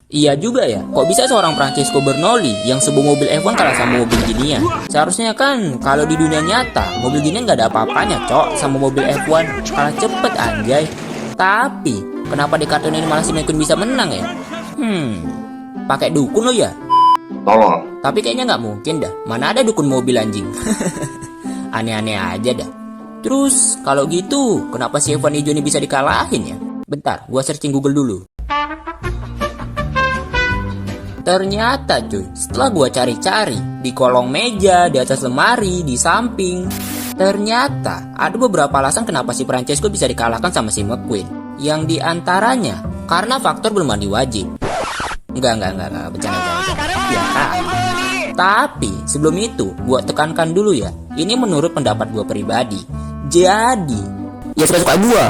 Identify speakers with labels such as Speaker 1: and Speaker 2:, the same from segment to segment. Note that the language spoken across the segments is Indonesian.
Speaker 1: Iya juga ya, kok bisa seorang Francesco Bernoulli yang sebuah mobil F1 kalah sama mobil ginian? Seharusnya kan kalau di dunia nyata, mobil ginian nggak ada apa-apanya cok sama mobil F1, kalah cepet anjay. Tapi, kenapa di kartun ini malah si McQueen bisa menang ya? Pakai dukun lo ya?
Speaker 2: Tolong.
Speaker 1: Tapi kayaknya nggak mungkin dah, mana ada dukun mobil anjing. Aneh-aneh aja dah. Terus, kalau gitu, kenapa si F1 hijau ini bisa dikalahin ya? Bentar, gua searching Google dulu. Ternyata cuy, setelah gua cari-cari di kolong meja, di atas lemari, di samping, ternyata ada beberapa alasan kenapa si Francesco bisa dikalahkan sama si McQueen. Yang diantaranya karena faktor belum mandi wajib. Enggak, bercanda. Ya kan. Tapi sebelum itu, gua tekankan dulu ya. Ini menurut pendapat gua pribadi. Jadi, ya suka-suka gua.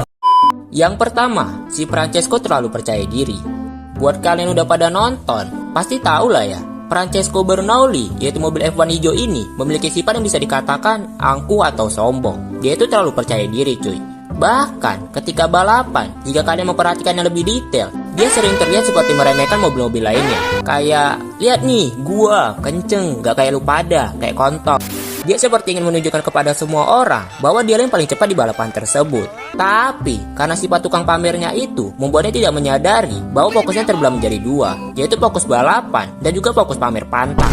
Speaker 1: Yang pertama, si Francesco terlalu percaya diri. Buat kalian udah pada nonton, pasti tahu lah ya, Francesco Bernoulli, yaitu mobil F1 hijau ini, memiliki sifat yang bisa dikatakan angkuh atau sombong. Dia itu terlalu percaya diri cuy. Bahkan ketika balapan, jika kalian memperhatikannya lebih detail, dia sering terlihat seperti meremehkan mobil-mobil lainnya. Kayak, lihat nih, gua kenceng, gak kayak lu pada, kayak kontol. Dia seperti ingin menunjukkan kepada semua orang bahwa dia yang paling cepat di balapan tersebut. Tapi, karena sifat tukang pamernya itu, membuatnya tidak menyadari bahwa fokusnya terbelah menjadi dua, yaitu fokus balapan dan juga fokus pamer pantai.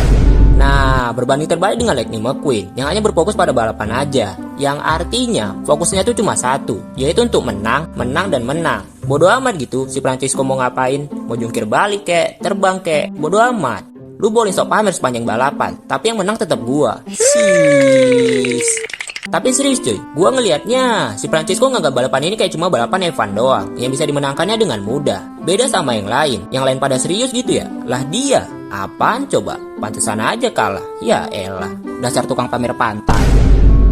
Speaker 1: Nah, berbanding terbalik dengan Lightning McQueen yang hanya berfokus pada balapan aja, yang artinya fokusnya itu cuma satu, yaitu untuk menang, dan menang. Bodoh amat gitu, si Francesco mau ngapain? Mau jungkir balik kek, terbang kek, bodoh amat. Lu boleh sok pamer sepanjang balapan, tapi yang menang tetap gua. Sis. Tapi serius cuy, gua ngelihatnya si Francesco nganggap balapan ini kayak cuma balapan F1 doang yang bisa dimenangkannya dengan mudah. Beda sama yang lain pada serius gitu ya. Lah dia, apaan coba? Pantesan aja kalah. Ya elah, dasar tukang pamer pantai.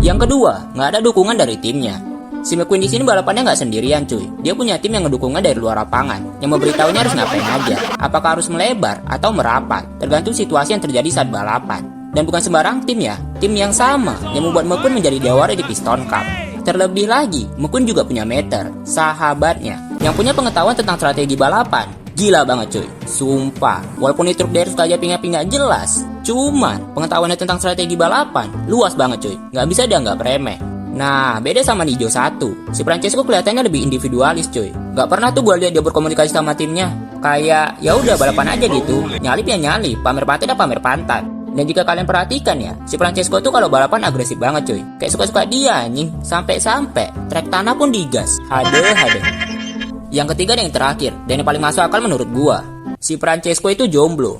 Speaker 1: Yang kedua, nggak ada dukungan dari timnya. Si McQueen di sini balapannya nggak sendirian cuy. Dia punya tim yang ngedukungnya dari luar lapangan, yang memberitahunya harus ngapain aja. Apakah harus melebar atau merapat, tergantung situasi yang terjadi saat balapan. Dan bukan sembarang tim ya, tim yang sama yang membuat McQueen menjadi jawara di Piston Cup. Terlebih lagi, McQueen juga punya Meter, sahabatnya, yang punya pengetahuan tentang strategi balapan. Gila banget cuy, sumpah. Walaupun di truk dia suka aja pinggak-pinggak jelas, cuman pengetahuannya tentang strategi balapan luas banget cuy, nggak bisa dianggap remeh. Nah, beda sama Nijo 1. Si Francesco kelihatannya lebih individualis cuy. Gak pernah tuh gue lihat dia berkomunikasi sama timnya. Kayak, ya udah balapan aja gitu. Nyalip ya nyalip, pamer pantai dah pamer pantat. Dan jika kalian perhatikan ya, si Francesco tuh kalau balapan agresif banget cuy. Kayak suka-suka dia anjing. Sampai-sampai trek tanah pun digas. Hade. Yang ketiga dan yang terakhir, dan yang paling masuk akal menurut gua, si Francesco itu jomblo.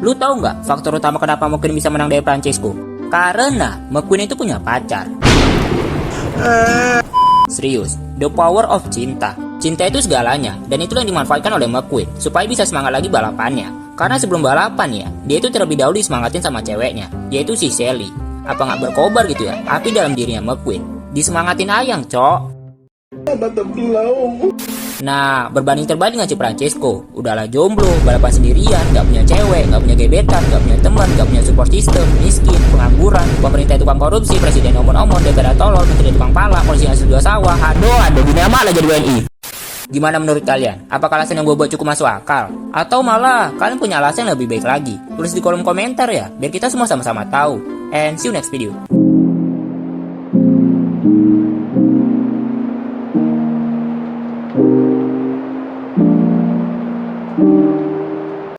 Speaker 1: Lu tahu nggak faktor utama kenapa McQueen bisa menang dari Francesco? Karena McQueen itu punya pacar. Serius, the power of cinta. Cinta itu segalanya, dan itulah yang dimanfaatkan oleh McQueen supaya bisa semangat lagi balapannya. Karena sebelum balapan ya, dia itu terlebih dahulu disemangatin sama ceweknya, yaitu si Sally. Apa nggak berkobar gitu ya? Api dalam dirinya McQueen. Disemangatin ayang, cok. Nah, berbanding terbalik dengan si Francesco, udahlah jomblo, balapan sendirian, gak punya cewek, gak punya gebetan, gak punya teman, gak punya support system, miskin, pengangguran, pemerintah tukang korupsi, presiden omon-omon, DPR tolol, menteri tukang pala, polisi yang dua sawah, aduh, gini amat lah jadi WNI. Gimana menurut kalian? Apakah alasan yang gue buat cukup masuk akal? Atau malah kalian punya alasan yang lebih baik lagi? Tulis di kolom komentar ya, biar kita semua sama-sama tahu. And see you next video.